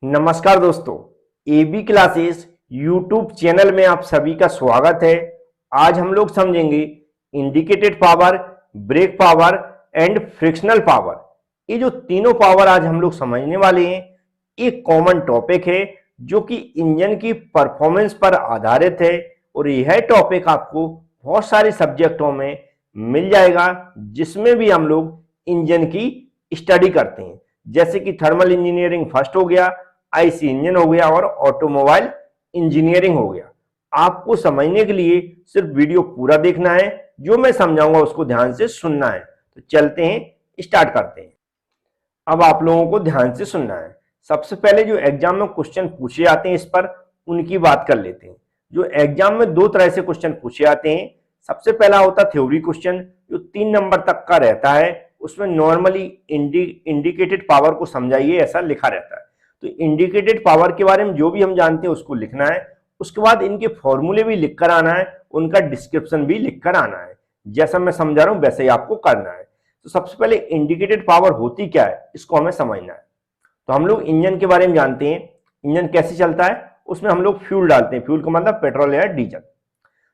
नमस्कार दोस्तों, AB classes YouTube channel में आप सभी का स्वागत है। आज हम लोग समझेंगे indicated power, break power and frictional power. ये जो तीनों पावर आज हम लोग समझने वाले हैं, एक कॉमन टॉपिक है जो कि इंजन की परफॉर्मेंस पर आधारित है और यह टॉपिक आपको बहुत सारे सब्जेक्टों में मिल जाएगा जिसमें भी हम लोग इंजन की स्टडी करते हैं, जैसे कि थर्मल इंजीनियरिंग फर्स्ट हो गया, आईसी इंजन हो गया और ऑटोमोबाइल इंजीनियरिंग हो गया। आपको समझने के लिए सिर्फ वीडियो पूरा देखना है, जो मैं समझाऊंगा उसको ध्यान से सुनना है। तो चलते हैं, स्टार्ट करते हैं। अब आप लोगों को ध्यान से सुनना है। सबसे पहले जो एग्जाम में क्वेश्चन पूछे जाते हैं इस पर उनकी बात कर लेते हैं। जो एग्जाम में दो तरह से क्वेश्चन पूछे जाते हैं। सबसे पहला होता है थ्योरी क्वेश्चन, जो 3 नंबर तक का रहता है। उसमें नॉर्मली इंडिकेटेड पावर को समझाइए ऐसा लिखा रहता है। तो इंडिकेटेड पावर के बारे में जो भी हम जानते हैं उसको लिखना है। उसके बाद इनके फॉर्मूले भी लिखकर आना है, उनका डिस्क्रिप्शन भी लिखकर आना है। जैसा मैं समझा रहा हूं वैसे ही आपको करना है। तो सबसे पहले इंडिकेटेड पावर होती क्या है, इसको हमें समझना है। तो हम लोग इंजन के बारे में जानते हैं, इंजन कैसे चलता है। उसमें हम लोग फ्यूल डालते हैं, फ्यूल का मतलब पेट्रोल या डीजल।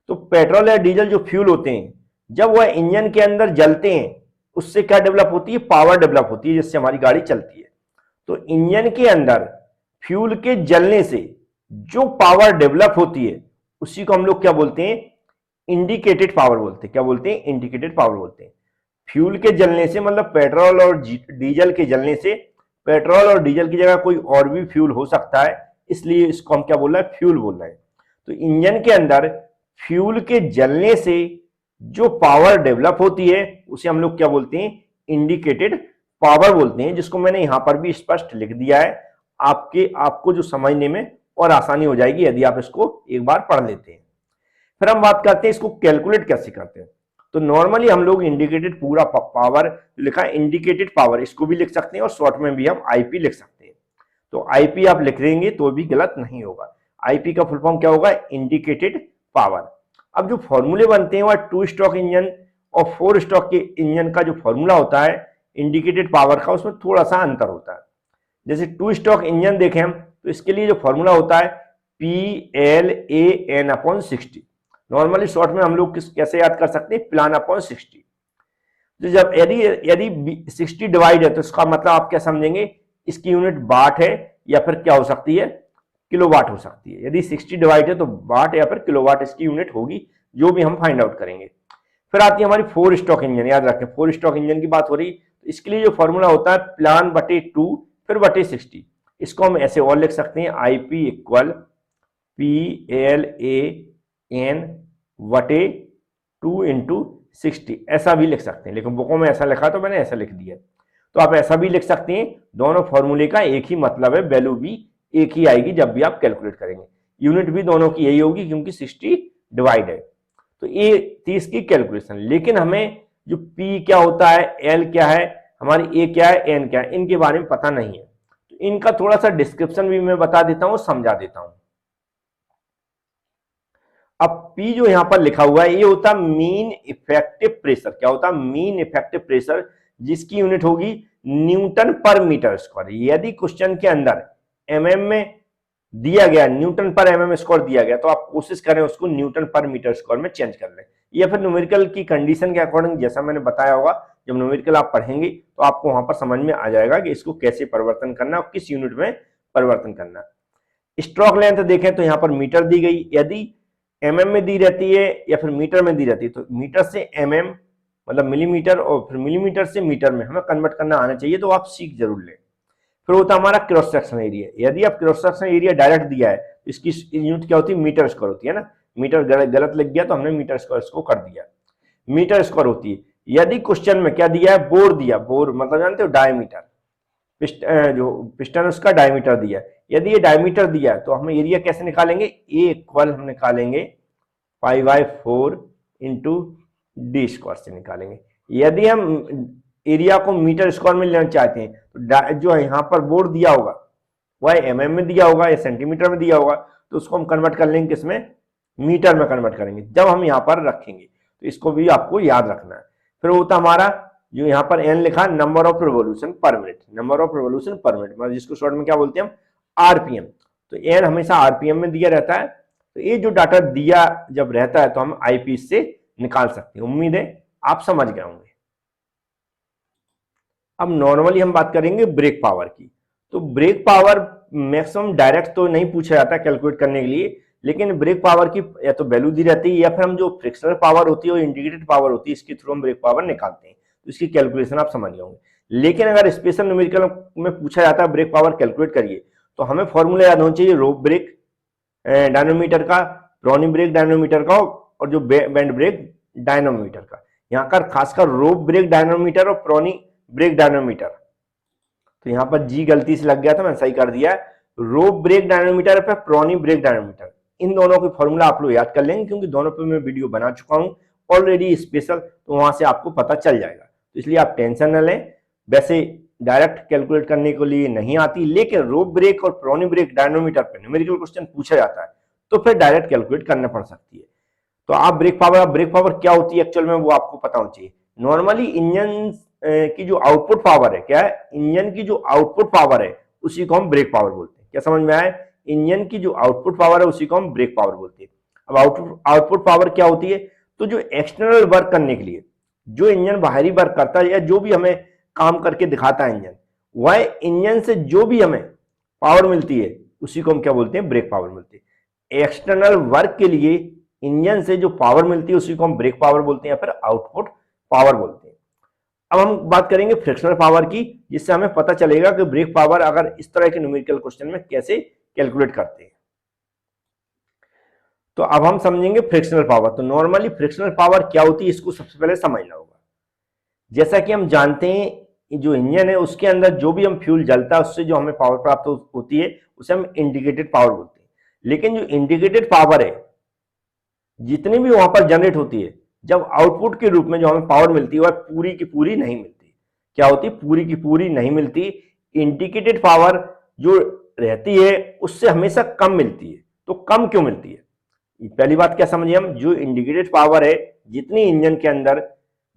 तो पेट्रोल या डीजल जो फ्यूल होते हैं, जब वह इंजन के अंदर जलते हैं, उससे क्या डेवलप होती है, पावर डेवलप होती है, जिससे हमारी गाड़ी चलती है। तो इंजन के अंदर फ्यूल के जलने से जो पावर डेवलप होती है उसी को हम लोग क्या बोलते हैं, इंडिकेटेड पावर बोलते हैं। क्या बोलते हैं, इंडिकेटेड पावर बोलते हैं। फ्यूल के जलने से मतलब पेट्रोल और डीजल के जलने से, पेट्रोल और डीजल की जगह कोई और भी फ्यूल हो सकता है, इसलिए इसको हम क्या बोल रहे हैं, फ्यूल बोल रहे हैं। तो इंजन के अंदर फ्यूल के जलने से जो पावर डेवलप होती है उसे हम लोग क्या बोलते हैं, इंडिकेटेड पावर बोलते हैं, जिसको मैंने यहां पर भी स्पष्ट लिख दिया है। आपको जो समझने में और आसानी हो जाएगी यदि आप इसको एक बार पढ़ लेते हैं। फिर हम बात करते हैं इसको कैलकुलेट कैसे करते हैं। तो नॉर्मली हम लोग इंडिकेटेड पूरा पावर लिखा है, इंडिकेटेड पावर, इसको भी लिख सकते हैं और शॉर्ट में भी हम आईपी लिख सकते हैं। तो आईपी आप लिख देंगे तो भी गलत नहीं होगा। आईपी का फुल फॉर्म क्या होगा, इंडिकेटेड पावर। अब जो फॉर्मूले बनते हैं वह 2 स्ट्रोक इंजन और 4 स्ट्रोक के इंजन का जो फॉर्मूला होता है इंडिकेटेड पावर का, उसमें थोड़ा सा अंतर होता है। जैसे 2 स्ट्रोक इंजन देखें हम, तो इसके लिए जो फॉर्मूला होता है PLAN/60। नॉर्मली शॉर्ट में हम लोग कैसे याद कर सकते हैं, plan/60। तो जब यदि 60 डिवाइड है तो इसका मतलब आप क्या समझेंगे, इसकी यूनिट वाट है या फिर क्या हो सकती है, किलोवाट हो सकती है। यदि 60 डिवाइड है तो वाट या फिर किलोवाट इसकी यूनिट होगी, जो भी हम फाइंड आउट करेंगे। फिर आती है हमारी 4 स्ट्रोक इंजन। याद रखें 4 स्ट्रोक इंजन की बात हो रही, तो इसके लिए जो फॉर्मूला होता है plan/2 फिर बटे 60। इसको हम ऐसे और लिख सकते हैं, IP इक्वल PLAN/2 इंटू 60। ऐसा भी लिख सकते हैं, लेकिन बुकों में ऐसा लिखा तो मैंने ऐसा लिख दिया। तो आप ऐसा भी लिख सकते हैं। दोनों फॉर्मूले का एक ही मतलब है, वैल्यू भी एक ही आएगी जब भी आप कैलकुलेट करेंगे। यूनिट भी दोनों की यही होगी क्योंकि 60 डिवाइड है। तो ये थी इसकी कैलकुलेशन। लेकिन हमें जो P क्या होता है, L क्या है, हमारी A क्या है, N क्या है, इनके बारे में पता नहीं है। तो इनका थोड़ा सा डिस्क्रिप्शन भी मैं बता देता हूं, समझा देता हूं। अब P जो यहां पर लिखा हुआ है ये होता है मीन इफेक्टिव प्रेशर। क्या होता है, मीन इफेक्टिव प्रेशर, जिसकी यूनिट होगी न्यूटन पर मीटर स्क्वायर। यदि क्वेश्चन के अंदर mm में दिया गया, न्यूटन पर mm स्क्वायर दिया गया, तो आप कोशिश करें उसको न्यूटन पर मीटर स्क्वायर में चेंज कर लें, या फिर न्यूमेरिकल की कंडीशन के अकॉर्डिंग, जैसा मैंने बताया होगा। जब न्यूमेरिकल आप पढ़ेंगे तो आपको वहां पर समझ में आ जाएगा कि इसको कैसे परिवर्तन करना और किस यूनिट में परिवर्तन करना। स्ट्रोक लेंथ देखें तो यहाँ पर मीटर दी गई, यदि mm में दी रहती है या फिर मीटर में दी रहती है, तो मीटर से mm मतलब मिलीमीटर, और फिर मिलीमीटर से मीटर में हमें कन्वर्ट करना आना चाहिए, तो आप सीख जरूर लें। फिर होता है हमारा क्रॉस सेक्शन एरिया। यदि आप क्रॉस सेक्शन एरिया डायरेक्ट दिया है तो इसकी यूनिट क्या होती है, मीटर स्क्वायर होती है ना। मीटर गलत लिख गया तो हमने मीटर स्क्वायर इसको कर दिया, मीटर स्क्वायर होती है। यदि क्वेश्चन में क्या दिया है, बोर दिया, बोर मतलब जानते हो डायमीटर, जो पिस्टन उसका डायमीटर दिया है। यदि ये डायमीटर दिया है तो हम एरिया कैसे निकालेंगे, A इक्वल हम निकालेंगे 5/4 इंटू डी स्क्वायर से निकालेंगे। यदि हम एरिया को मीटर स्क्वायर में लेना चाहते हैं तो जो यहाँ पर बोर्ड दिया होगा वह mm में दिया होगा या सेंटीमीटर में दिया होगा, तो उसको हम कन्वर्ट कर लेंगे किसमें, मीटर में कन्वर्ट करेंगे जब हम यहाँ पर रखेंगे। तो इसको भी आपको याद रखना है। फिर होता हमारा जो यहाँ पर n लिखा, नंबर ऑफ रिवॉल्यूशन पर मिनट। नंबर ऑफ रिवॉल्यूशन पर मिनट मतलब जिसको शॉर्ट में क्या बोलते हैं हम, आरपीएम। तो एन हमेशा आरपीएम में दिया रहता है, तो ये जो डाटा दिया जब रहता है तो हम आईपी से निकाल सकते हैं। उम्मीद है आप समझ गए होंगे। अब नॉर्मली हम बात करेंगे ब्रेक पावर की। तो ब्रेक पावर मैक्सिमम डायरेक्ट तो नहीं पूछा जाता कैलकुलेट करने के लिए, लेकिन ब्रेक पावर की या तो वैल्यू दी रहती है या फिर हम जो फ्रिक्शनल पावर होती है और इंडिकेटेड पावर होती है, इसके थ्रू हम ब्रेक पावर निकालते हैं। तो इसकी कैलकुलेशन आप समझ गए होंगे। लेकिन अगर स्पेशल न्यूमेरिकल में पूछा जाता है ब्रेक पावर कैलकुलेट करिए, तो हमें फॉर्मूला याद होना चाहिए रोप ब्रेक डायनोमीटर का, प्रोनी ब्रेक डायनोमीटर का, और जो बैंड ब्रेक डायनोमीटर का। यहाँ का खासकर रोप ब्रेक डायनोमीटर और प्रोनी ब्रेक डायनोमीटर, तो यहाँ पर जी गलती से लग गया था, मैंने सही कर दिया। रोप ब्रेक डायनोमीटर पर प्रोनी ब्रेक डायनोमीटर, इन दोनों की फॉर्मूला आप लोग याद कर लेंगे, क्योंकि दोनों पे मैं वीडियो बना चुका हूँ ऑलरेडी स्पेशल, तो वहां से आपको पता चल जाएगा। तो इसलिए आप टेंशन न लें। वैसे डायरेक्ट कैलकुलेट करने के लिए नहीं आती, लेकिन रोप ब्रेक और प्रोनी ब्रेक डायनोमीटर पर न्यूमेरिकल क्वेश्चन पूछा जाता है तो फिर डायरेक्ट कैलकुलेट करना पड़ सकती है। तो आप ब्रेक पावर क्या होती है एक्चुअल में वो आपको पता होना चाहिए। नॉर्मली इंजन की जो आउटपुट पावर है, क्या है, इंजन की जो आउटपुट पावर है उसी को हम ब्रेक पावर बोलते हैं। क्या समझ में आया? इंजन की जो आउटपुट पावर है उसी को हम ब्रेक पावर बोलते हैं। अब आउटपुट पावर क्या होती है? तो जो एक्सटर्नल वर्क करने के लिए जो इंजन बाहरी वर्क करता है या जो भी हमें काम करके दिखाता है इंजन, वह इंजन से जो भी हमें पावर मिलती है उसी को हम क्या बोलते हैं? ब्रेक पावर मिलती है। एक्सटर्नल वर्क के लिए इंजन से जो पावर मिलती है उसी को हम ब्रेक पावर बोलते हैं या फिर आउटपुट पावर बोलते हैं। अब हम बात करेंगे फ्रिक्शनल पावर की, जिससे हमें पता चलेगा कि ब्रेक पावर अगर इस तरह के न्यूमेरिकल क्वेश्चन में कैसे कैलकुलेट करते हैं। तो अब हम समझेंगे फ्रिक्शनल पावर। तो नॉर्मली फ्रिक्शनल पावर क्या होती है इसको सबसे पहले समझना होगा। जैसा कि हम जानते हैं जो इंजन है उसके अंदर जो भी हम फ्यूल जलता है उससे जो हमें पावर प्राप्त होती है उसे हम इंडिकेटेड पावर बोलते हैं। लेकिन जो इंडिकेटेड पावर है जितनी भी वहां पर जनरेट होती है, जब आउटपुट के रूप में जो हमें पावर मिलती है वह पूरी की पूरी नहीं मिलती। क्या होती है? पूरी की पूरी नहीं मिलती। इंडिकेटेड पावर जो रहती है उससे हमेशा कम मिलती है। तो कम क्यों मिलती है? पहली बात क्या समझिए हम, जो इंडिकेटेड पावर है जितनी इंजन के अंदर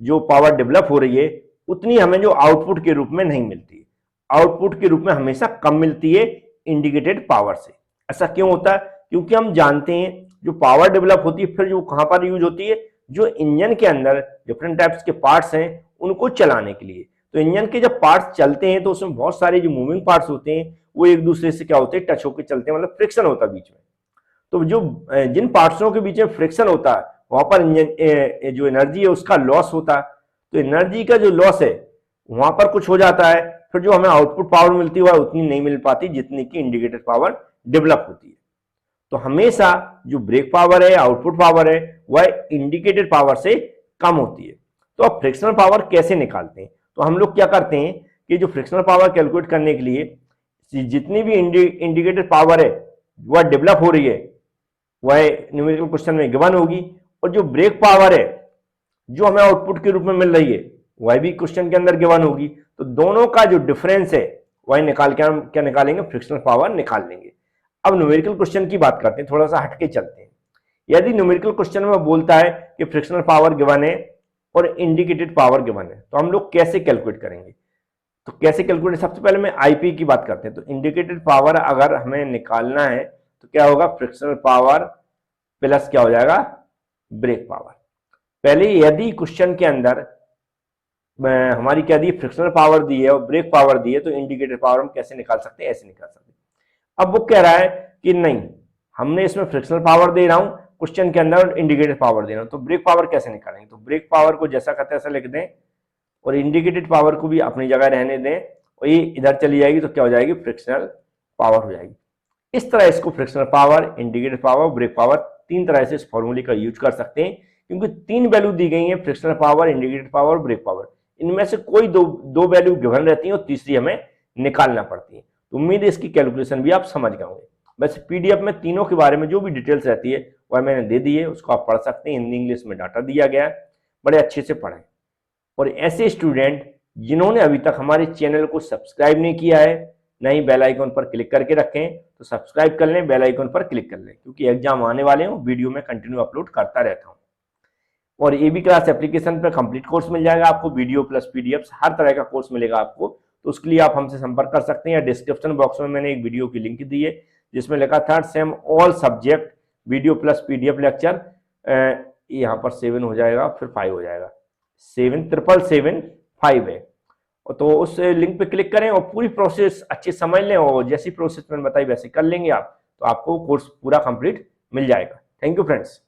जो पावर डेवलप हो रही है उतनी हमें जो आउटपुट के रूप में नहीं मिलती। आउटपुट के रूप में हमेशा कम मिलती है इंडिकेटेड पावर से। ऐसा क्यों होता है? क्योंकि हम जानते हैं जो पावर डेवलप होती है फिर जो कहां पर यूज होती है, जो इंजन के अंदर डिफरेंट टाइप्स के पार्ट्स हैं उनको चलाने के लिए। तो इंजन के जब पार्ट्स चलते हैं तो उसमें बहुत सारे जो मूविंग पार्ट्स होते हैं वो एक दूसरे से क्या होते हैं? टच होकर चलते हैं, मतलब फ्रिक्शन होता है बीच में। तो जो जिन पार्ट्सों के बीच में फ्रिक्शन होता है वहां पर इंजन जो एनर्जी है उसका लॉस होता है। तो एनर्जी का जो लॉस है वहां पर कुछ हो जाता है, फिर जो हमें आउटपुट पावर मिलती है वह उतनी नहीं मिल पाती जितनी की इंडिकेटेड पावर डेवलप होती है। तो हमेशा जो ब्रेक पावर है, आउटपुट पावर है, वह इंडिकेटेड पावर से कम होती है। तो अब फ्रिक्शनल पावर कैसे निकालते हैं? तो हम लोग क्या करते हैं कि जो फ्रिक्शनल पावर कैलकुलेट करने के लिए जितनी भी इंडिकेटेड पावर है वह डेवलप हो रही है वह न्यूमेरिकल क्वेश्चन में गिवन होगी, और जो ब्रेक पावर है जो हमें आउटपुट के रूप में मिल रही है वह भी क्वेश्चन के अंदर गिवन होगी। तो दोनों का जो डिफरेंस है वह निकाल के हम क्या निकालेंगे? फ्रिक्शनल पावर निकाल लेंगे। अब न्यूमेरिकल क्वेश्चन की बात करते हैं, थोड़ा सा हटके चलते हैं। यदि न्यूमेरिकल क्वेश्चन में बोलता है कि फ्रिक्शनल पावर गिवन है और इंडिकेटेड पावर गिवन है, तो हम लोग कैसे कैलकुलेट करेंगे? तो कैसे कैलकुलेट? सबसे पहले मैं आईपी की बात करते हैं। तो इंडिकेटेड पावर अगर हमें निकालना है तो क्या होगा? फ्रिक्शनल पावर प्लस क्या हो जाएगा? Break power. पहले यदि क्वेश्चन के अंदर हमारी क्या दी? फ्रिक्शनल पावर दी है और ब्रेक पावर दी है, तो इंडिकेटेड पावर हम कैसे निकाल सकते हैं? ऐसे निकाल सकते हैं। अब वो कह रहा है कि नहीं, हमने इसमें फ्रिक्शनल पावर दे रहा हूं क्वेश्चन के अंदर, इंडिकेटेड पावर दे रहा हूं, तो ब्रेक पावर कैसे निकालेंगे? तो ब्रेक पावर को जैसा कहते हैं ऐसा लिख दें और इंडिकेटेड पावर को भी अपनी जगह रहने दें, और ये इधर चली जाएगी तो क्या हो जाएगी? फ्रिक्शनल पावर हो जाएगी। इस तरह इसको frictional power, indicated power, break power तीन तरह से इस फॉर्मूले का यूज कर सकते हैं, क्योंकि तीन वैल्यू दी गई है, frictional power, indicated power, break power. इनमें से कोई दो वैल्यू गिवन रहती है और तीसरी हमें निकालना पड़ती है। तो उम्मीद है इसकी कैलकुलेशन भी आप समझ गए होंगे। बस पीडीएफ में तीनों के बारे में जो भी डिटेल्स रहती है वह मैंने दे दी है, उसको आप पढ़ सकते हैं। हिंदी इंग्लिश में डाटा दिया गया है, बड़े अच्छे से पढ़ें। और ऐसे स्टूडेंट जिन्होंने अभी तक हमारे चैनल को सब्सक्राइब नहीं किया है, नहीं बेल आइकन पर क्लिक करके रखें, तो सब्सक्राइब कर लें, बेल आइकन पर क्लिक कर लें, क्योंकि एग्जाम आने वाले हैं, वीडियो में कंटिन्यू अपलोड करता रहता हूं। और एबी क्लास एप्लीकेशन पर कंप्लीट कोर्स मिल जाएगा आपको, वीडियो प्लस पीडीएफ हर तरह का कोर्स मिलेगा आपको। तो उसके लिए आप हमसे संपर्क कर सकते हैं, या डिस्क्रिप्शन बॉक्स में मैंने एक वीडियो की लिंक दी है जिसमें लिखा third same all subject video plus PDF lecture, यहाँ पर 7 हो जाएगा, फिर 5 हो जाएगा, 77775 है। तो उस लिंक पे क्लिक करें और पूरी प्रोसेस अच्छी समझ लें, और जैसी प्रोसेस मैंने बताई वैसे कर लेंगे आप, तो आपको कोर्स पूरा कंप्लीट मिल जाएगा। Thank you friends.